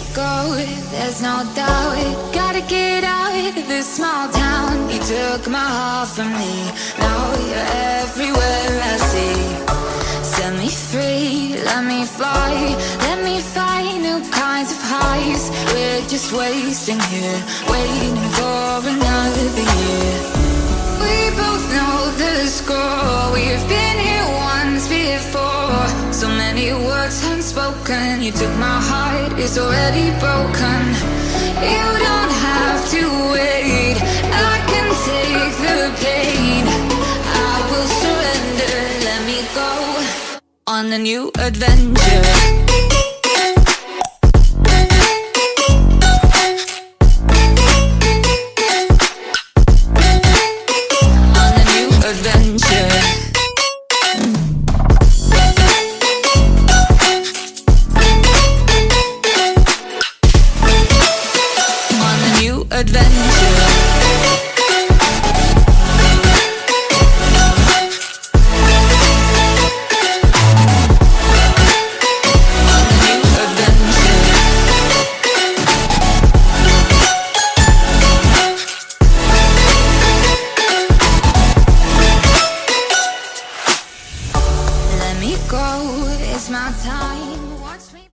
me go, there's no doubt. Gotta get out of this small town. You took my heart from me, now you're everywhere I see. Set me free, let me fly, let me find new kinds of highs. We're just wasting here, waiting for another year. We both know the score, we've been here once before. So many words unspoken, you took my heart, it's already broken. You don't have to wait, I can take the pain. I will surrender, let me go on a new adventure. It's my time.